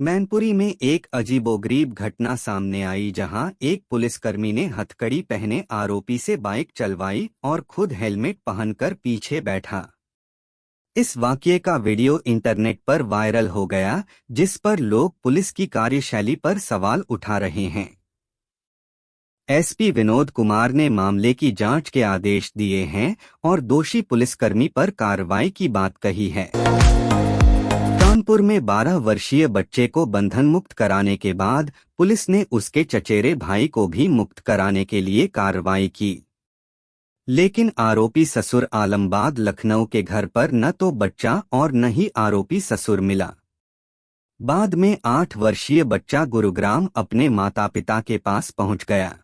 मैनपुरी में एक अजीबोगरीब घटना सामने आई जहां एक पुलिसकर्मी ने हथकड़ी पहने आरोपी से बाइक चलवाई और खुद हेलमेट पहनकर पीछे बैठा। इस वाकये का वीडियो इंटरनेट पर वायरल हो गया, जिस पर लोग पुलिस की कार्यशैली पर सवाल उठा रहे हैं। एसपी विनोद कुमार ने मामले की जांच के आदेश दिए हैं और दोषी पुलिसकर्मी पर कार्रवाई की बात कही है। कानपुर में 12 वर्षीय बच्चे को बंधन मुक्त कराने के बाद पुलिस ने उसके चचेरे भाई को भी मुक्त कराने के लिए कार्रवाई की, लेकिन आरोपी ससुर आलमबाग लखनऊ के घर पर न तो बच्चा और न ही आरोपी ससुर मिला। बाद में 8 वर्षीय बच्चा गुरुग्राम अपने माता पिता के पास पहुंच गया।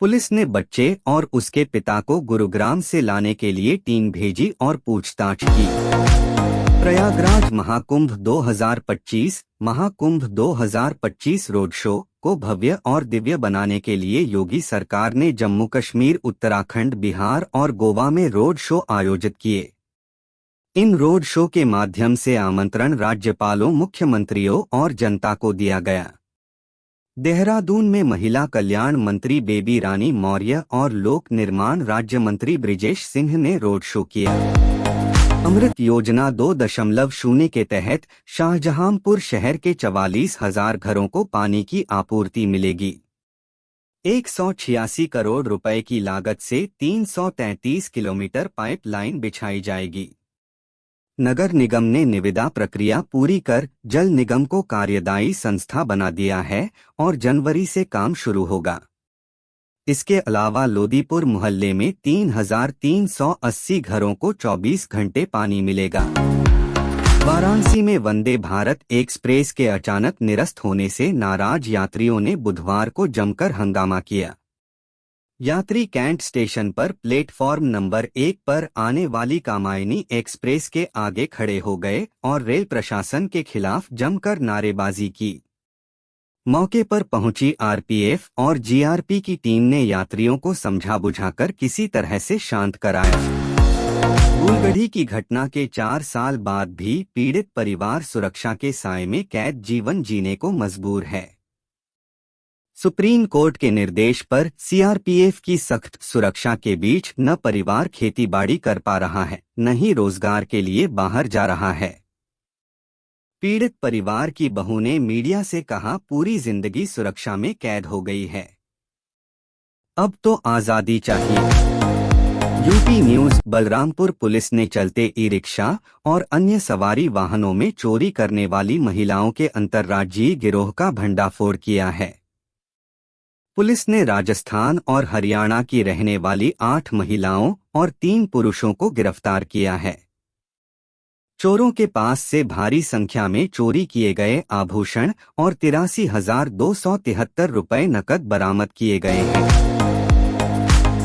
पुलिस ने बच्चे और उसके पिता को गुरुग्राम से लाने के लिए टीम भेजी और पूछताछ की। प्रयागराज महाकुंभ 2025 रोड शो को भव्य और दिव्य बनाने के लिए योगी सरकार ने जम्मू कश्मीर, उत्तराखंड, बिहार और गोवा में रोड शो आयोजित किए। इन रोड शो के माध्यम से आमंत्रण राज्यपालों, मुख्यमंत्रियों और जनता को दिया गया। देहरादून में महिला कल्याण मंत्री बेबी रानी मौर्य और लोक निर्माण राज्य मंत्री ब्रिजेश सिंह ने रोड शो किया। अमृत योजना 2.0 के तहत शाहजहांपुर शहर के 44,000 घरों को पानी की आपूर्ति मिलेगी। 186 करोड़ रुपए की लागत से 333 किलोमीटर पाइपलाइन बिछाई जाएगी। नगर निगम ने निविदा प्रक्रिया पूरी कर जल निगम को कार्यदायी संस्था बना दिया है और जनवरी से काम शुरू होगा। इसके अलावा लोदीपुर मोहल्ले में 3,380 घरों को 24 घंटे पानी मिलेगा। वाराणसी में वंदे भारत एक्सप्रेस के अचानक निरस्त होने से नाराज यात्रियों ने बुधवार को जमकर हंगामा किया। यात्री कैंट स्टेशन पर प्लेटफॉर्म नंबर 1 पर आने वाली कामायनी एक्सप्रेस के आगे खड़े हो गए और रेल प्रशासन के खिलाफ जमकर नारेबाजी की। मौके पर पहुंची आरपीएफ और जीआरपी की टीम ने यात्रियों को समझा बुझाकर किसी तरह से शांत कराया। फूलगढ़ी की घटना के 4 साल बाद भी पीड़ित परिवार सुरक्षा के साए में कैद जीवन जीने को मजबूर है। सुप्रीम कोर्ट के निर्देश पर सीआरपीएफ की सख्त सुरक्षा के बीच न परिवार खेतीबाड़ी कर पा रहा है, न ही रोजगार के लिए बाहर जा रहा है। पीड़ित परिवार की बहू ने मीडिया से कहा, पूरी जिंदगी सुरक्षा में कैद हो गई है, अब तो आजादी चाहिए। UP news. बलरामपुर पुलिस ने चलते ई रिक्शा और अन्य सवारी वाहनों में चोरी करने वाली महिलाओं के अंतर्राज्यीय गिरोह का भंडाफोड़ किया है। पुलिस ने राजस्थान और हरियाणा की रहने वाली 8 महिलाओं और 3 पुरुषों को गिरफ्तार किया है। चोरों के पास से भारी संख्या में चोरी किए गए आभूषण और 83,273 रुपए नकद बरामद किए गए हैं।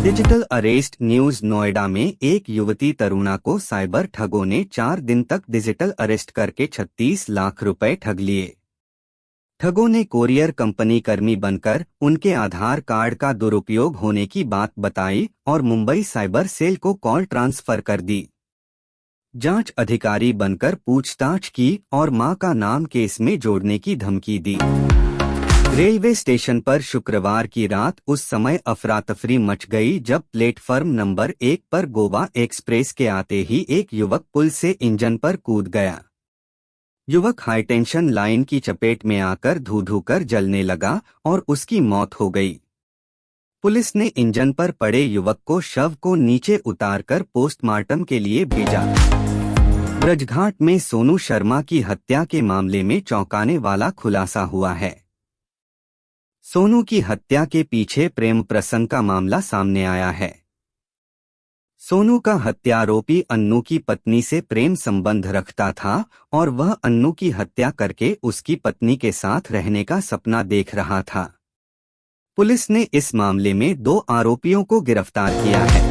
Digital arrest news. नोएडा में एक युवती तरुणा को साइबर ठगों ने 4 दिन तक डिजिटल अरेस्ट करके 36 लाख रुपए ठग लिए। ठगों ने कोरियर कंपनी कर्मी बनकर उनके आधार कार्ड का दुरुपयोग होने की बात बताई और मुंबई साइबर सेल को कॉल ट्रांसफर कर दी। जांच अधिकारी बनकर पूछताछ की और मां का नाम केस में जोड़ने की धमकी दी। रेलवे स्टेशन पर शुक्रवार की रात उस समय अफरा तफरी मच गई जब प्लेटफॉर्म नंबर 1 पर गोवा एक्सप्रेस के आते ही एक युवक पुल से इंजन पर कूद गया। युवक हाईटेंशन लाइन की चपेट में आकर धू-धू कर जलने लगा और उसकी मौत हो गई। पुलिस ने इंजन पर पड़े युवक को शव को नीचे उतारकर पोस्टमार्टम के लिए भेजा। ब्रजघाट में सोनू शर्मा की हत्या के मामले में चौंकाने वाला खुलासा हुआ है। सोनू की हत्या के पीछे प्रेम प्रसंग का मामला सामने आया है। सोनू का हत्यारोपी अन्नू की पत्नी से प्रेम संबंध रखता था और वह अन्नू की हत्या करके उसकी पत्नी के साथ रहने का सपना देख रहा था। पुलिस ने इस मामले में 2 आरोपियों को गिरफ्तार किया है।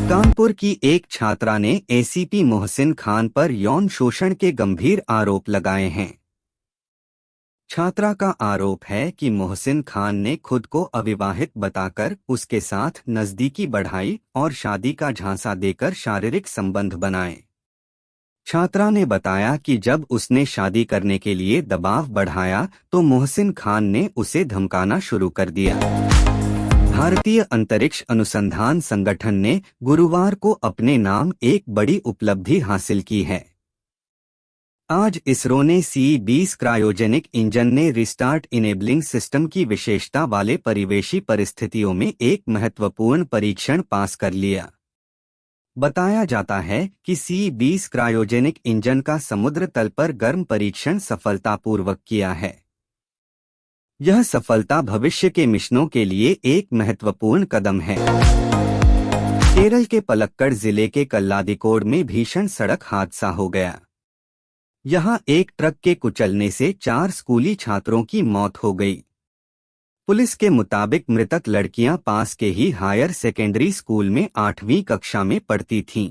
कानपुर की एक छात्रा ने एसीपी मोहसिन खान पर यौन शोषण के गंभीर आरोप लगाए हैं। छात्रा का आरोप है कि मोहसिन खान ने खुद को अविवाहित बताकर उसके साथ नजदीकी बढ़ाई और शादी का झांसा देकर शारीरिक संबंध बनाए। छात्रा ने बताया कि जब उसने शादी करने के लिए दबाव बढ़ाया तो मोहसिन खान ने उसे धमकाना शुरू कर दिया। भारतीय अंतरिक्ष अनुसंधान संगठन ने गुरुवार को अपने नाम एक बड़ी उपलब्धि हासिल की है। आज इसरो ने C-20 क्रायोजेनिक इंजन ने रिस्टार्ट इनेबलिंग सिस्टम की विशेषता वाले परिवेशी परिस्थितियों में एक महत्वपूर्ण परीक्षण पास कर लिया। बताया जाता है कि C-20 क्रायोजेनिक इंजन का समुद्र तल पर गर्म परीक्षण सफलतापूर्वक किया है। यह सफलता भविष्य के मिशनों के लिए एक महत्वपूर्ण कदम है। केरल के पलक्कड़ जिले के कल्लादिकोड में भीषण सड़क हादसा हो गया। यहां एक ट्रक के कुचलने से 4 स्कूली छात्रों की मौत हो गई। पुलिस के मुताबिक मृतक लड़कियां पास के ही हायर सेकेंडरी स्कूल में 8वीं कक्षा में पढ़ती थीं।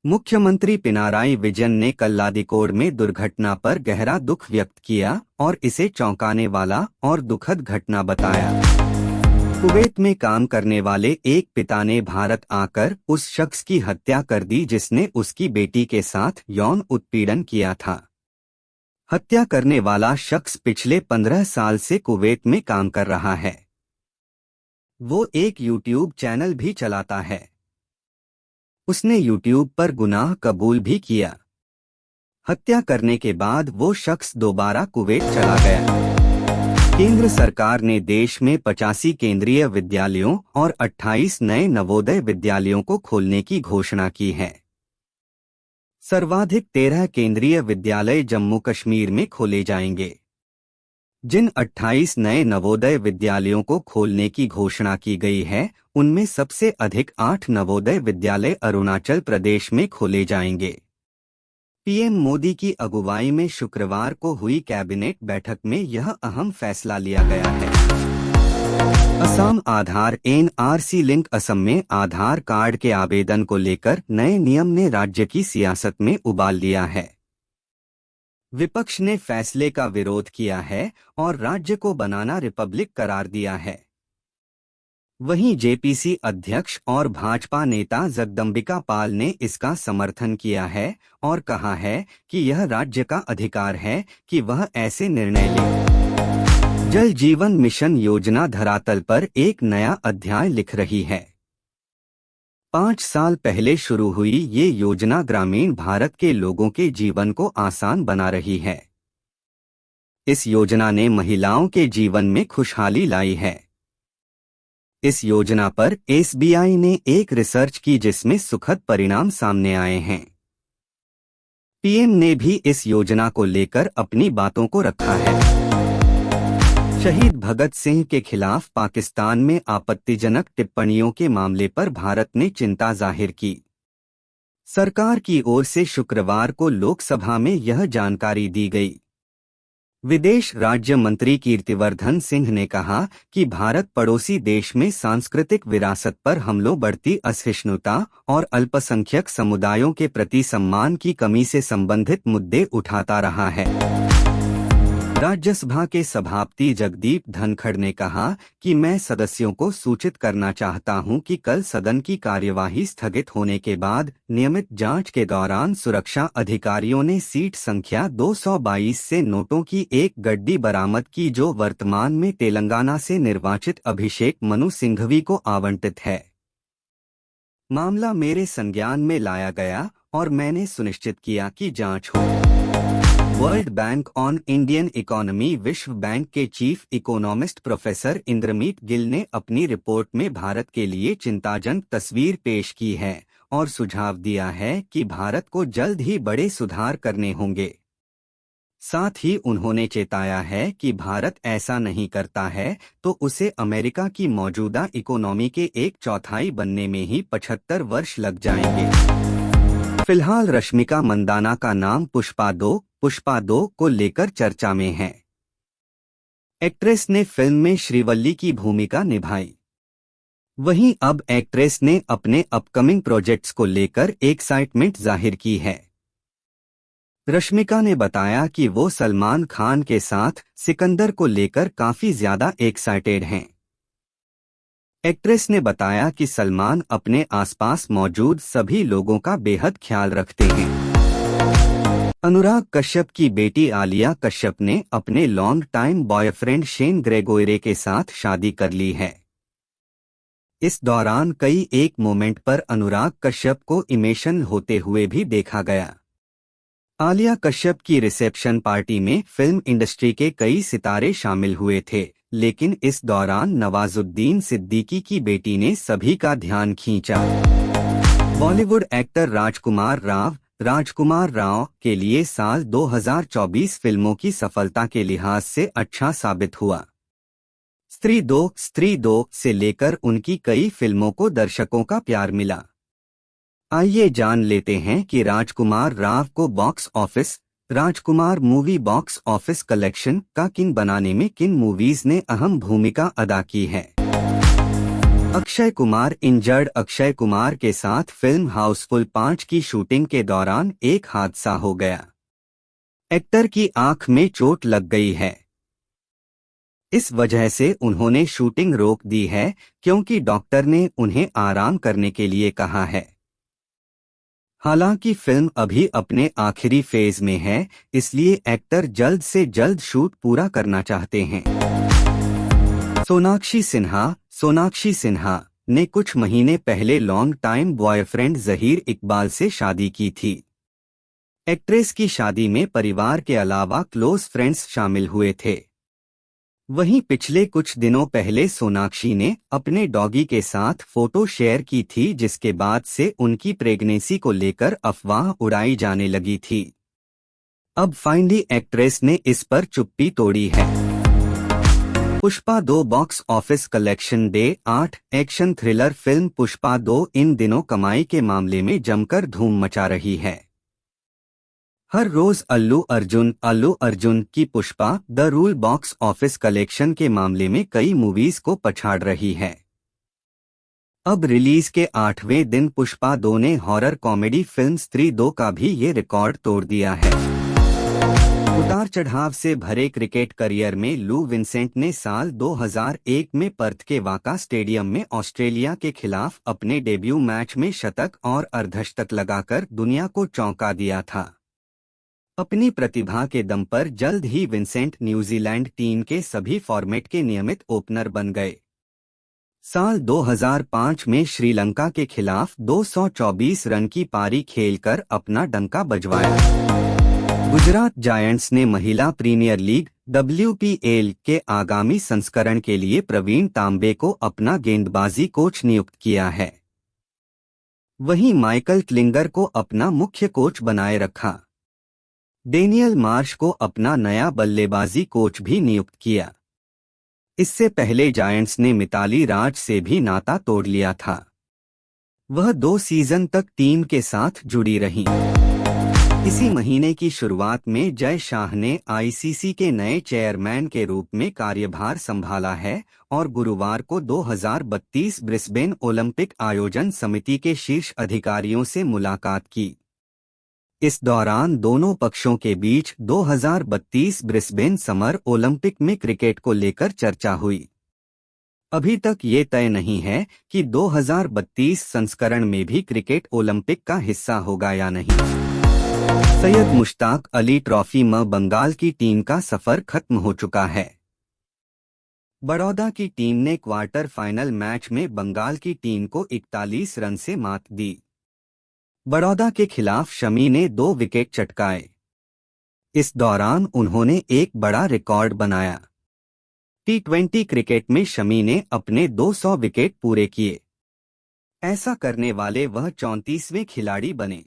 मुख्यमंत्री पिनाराई विजयन ने कल्लादिकोड में दुर्घटना पर गहरा दुख व्यक्त किया और इसे चौंकाने वाला और दुखद घटना बताया। कुवैत में काम करने वाले एक पिता ने भारत आकर उस शख्स की हत्या कर दी जिसने उसकी बेटी के साथ यौन उत्पीड़न किया था। हत्या करने वाला शख्स पिछले 15 साल से कुवैत में काम कर रहा है। वो एक यूट्यूब चैनल भी चलाता है। उसने यूट्यूब पर गुनाह कबूल भी किया। हत्या करने के बाद वो शख्स दोबारा कुवैत चला गया। केंद्र सरकार ने देश में 85 केंद्रीय विद्यालयों और 28 नए नवोदय विद्यालयों को खोलने की घोषणा की है। सर्वाधिक 13 केंद्रीय विद्यालय जम्मू कश्मीर में खोले जाएंगे। जिन 28 नए नवोदय विद्यालयों को खोलने की घोषणा की गई है, उनमें सबसे अधिक 8 नवोदय विद्यालय अरुणाचल प्रदेश में खोले जाएंगे। पीएम मोदी की अगुवाई में शुक्रवार को हुई कैबिनेट बैठक में यह अहम फैसला लिया गया है। असम आधार NRC लिंक। असम में आधार कार्ड के आवेदन को लेकर नए नियम ने राज्य की सियासत में उबाल लिया है। विपक्ष ने फैसले का विरोध किया है और राज्य को बनाना रिपब्लिक करार दिया है। वहीं जेपीसी अध्यक्ष और भाजपा नेता जगदम्बिका पाल ने इसका समर्थन किया है और कहा है कि यह राज्य का अधिकार है कि वह ऐसे निर्णय ले। जल जीवन मिशन योजना धरातल पर एक नया अध्याय लिख रही है। 5 साल पहले शुरू हुई ये योजना ग्रामीण भारत के लोगों के जीवन को आसान बना रही है। इस योजना ने महिलाओं के जीवन में खुशहाली लाई है। इस योजना पर SBI ने एक रिसर्च की जिसमें सुखद परिणाम सामने आए हैं। पीएम ने भी इस योजना को लेकर अपनी बातों को रखा है। शहीद भगत सिंह के खिलाफ पाकिस्तान में आपत्तिजनक टिप्पणियों के मामले पर भारत ने चिंता जाहिर की। सरकार की ओर से शुक्रवार को लोकसभा में यह जानकारी दी गई। विदेश राज्य मंत्री कीर्तिवर्धन सिंह ने कहा कि भारत पड़ोसी देश में सांस्कृतिक विरासत पर हमलों, बढ़ती असहिष्णुता और अल्पसंख्यक समुदायों के प्रति सम्मान की कमी से संबंधित मुद्दे उठाता रहा है। राज्यसभा के सभापति जगदीप धनखड़ ने कहा कि मैं सदस्यों को सूचित करना चाहता हूं कि कल सदन की कार्यवाही स्थगित होने के बाद नियमित जांच के दौरान सुरक्षा अधिकारियों ने सीट संख्या 222 से नोटों की एक गड्डी बरामद की जो वर्तमान में तेलंगाना से निर्वाचित अभिषेक मनु सिंघवी को आवंटित है। मामला मेरे संज्ञान में लाया गया और मैंने सुनिश्चित किया कि जांच हो। World bank on Indian economy. विश्व बैंक के chief economist professor Indermeet Gill ने अपनी रिपोर्ट में भारत के लिए चिंताजनक तस्वीर पेश की है और सुझाव दिया है कि भारत को जल्द ही बड़े सुधार करने होंगे। साथ ही उन्होंने चेताया है कि भारत ऐसा नहीं करता है तो उसे अमेरिका की मौजूदा इकोनॉमी के 1/4 बनने में ही 75 वर्ष लग जाएंगे। फिलहाल रश्मिका मंदाना का नाम पुष्पा 2 को लेकर चर्चा में है। एक्ट्रेस ने फिल्म में श्रीवल्ली की भूमिका निभाई। वहीं अब एक्ट्रेस ने अपने अपकमिंग प्रोजेक्ट्स को लेकर एक्साइटमेंट जाहिर की है। रश्मिका ने बताया कि वो सलमान खान के साथ सिकंदर को लेकर काफी ज्यादा एक्साइटेड हैं। एक्ट्रेस ने बताया कि सलमान अपने आसपास मौजूद सभी लोगों का बेहद ख्याल रखते हैं। अनुराग कश्यप की बेटी आलिया कश्यप ने अपने लॉन्ग टाइम बॉयफ्रेंड शेन ग्रेगोयरे के साथ शादी कर ली है। इस दौरान कई एक मोमेंट पर अनुराग कश्यप को इमोशनल होते हुए भी देखा गया। आलिया कश्यप की रिसेप्शन पार्टी में फिल्म इंडस्ट्री के कई सितारे शामिल हुए थे, लेकिन इस दौरान नवाजुद्दीन सिद्दीकी की बेटी ने सभी का ध्यान खींचा। बॉलीवुड एक्टर राजकुमार राव के लिए साल 2024 फिल्मों की सफलता के लिहाज से अच्छा साबित हुआ। स्त्री 2 से लेकर उनकी कई फिल्मों को दर्शकों का प्यार मिला। आइए जान लेते हैं कि राजकुमार राव को राजकुमार मूवी बॉक्स ऑफिस कलेक्शन का किंग बनाने में किन मूवीज ने अहम भूमिका अदा की है। अक्षय कुमार के साथ फिल्म हाउसफुल 5 की शूटिंग के दौरान एक हादसा हो गया। एक्टर की आंख में चोट लग गई है। इस वजह से उन्होंने शूटिंग रोक दी है, क्योंकि डॉक्टर ने उन्हें आराम करने के लिए कहा है। हालांकि फिल्म अभी अपने आखिरी फेज में है, इसलिए एक्टर जल्द से जल्द शूट पूरा करना चाहते हैं। सोनाक्षी सिन्हा ने कुछ महीने पहले long time boyfriend Zaheer Iqbal से शादी की थी। एक्ट्रेस की शादी में परिवार के अलावा क्लोज फ्रेंड्स शामिल हुए थे। वहीं पिछले कुछ दिनों पहले सोनाक्षी ने अपने डॉगी के साथ फोटो शेयर की थी, जिसके बाद से उनकी प्रेगनेंसी को लेकर अफवाह उड़ाई जाने लगी थी। अब फाइनली एक्ट्रेस ने इस पर चुप्पी तोड़ी है। Pushpa 2 box office collection day 8 action thriller film Pushpa 2 इन दिनों कमाई के मामले में जमकर धूम मचा रही है। हर रोज अल्लू अर्जुन की Pushpa the rule box office collection के मामले में कई मूवीज को पछाड़ रही है। अब रिलीज के 8वें दिन पुष्पा 2 ने हॉरर कॉमेडी फिल्म स्त्री 2 का भी ये रिकॉर्ड तोड़ दिया है। उतार चढ़ाव से भरे क्रिकेट करियर में लू विंसेंट ने साल 2001 में पर्थ के वाका स्टेडियम में ऑस्ट्रेलिया के खिलाफ अपने डेब्यू मैच में शतक और अर्धशतक लगाकर दुनिया को चौंका दिया था। अपनी प्रतिभा के दम पर जल्द ही विंसेंट न्यूजीलैंड टीम के सभी फॉर्मेट के नियमित ओपनर बन गए। साल 2005 में श्रीलंका के खिलाफ 224 रन की पारी खेलकर अपना डंका बजवाया। गुजरात जायंट्स ने महिला प्रीमियर लीग WPL के आगामी संस्करण के लिए प्रवीण तांबे को अपना गेंदबाजी कोच नियुक्त किया है। वहीं माइकल क्लिंगर को अपना मुख्य कोच बनाए रखा। डेनियल मार्श को अपना नया बल्लेबाजी कोच भी नियुक्त किया। इससे पहले जायंट्स ने मिताली राज से भी नाता तोड़ लिया था। वह 2 सीजन तक टीम के साथ जुड़ी रहीं। इसी महीने की शुरुआत में जय शाह ने ICC के नए चेयरमैन के रूप में कार्यभार संभाला है और गुरुवार को 2032 ब्रिस्बेन ओलंपिक आयोजन समिति के शीर्ष अधिकारियों से मुलाकात की। इस दौरान दोनों पक्षों के बीच 2032 ब्रिस्बेन समर ओलंपिक में क्रिकेट को लेकर चर्चा हुई। अभी तक ये तय नहीं है कि 2032 संस्करण में भी क्रिकेट ओलंपिक का हिस्सा होगा या नहीं। सैयद मुश्ताक अली ट्रॉफी में बंगाल की टीम का सफर खत्म हो चुका है। बड़ौदा की टीम ने क्वार्टर फाइनल मैच में बंगाल की टीम को 41 रन से मात दी। बड़ौदा के खिलाफ शमी ने 2 विकेट चटकाए। इस दौरान उन्होंने एक बड़ा रिकॉर्ड बनाया। T20 क्रिकेट में शमी ने अपने 200 विकेट पूरे किए। ऐसा करने वाले वह 34वें खिलाड़ी बने।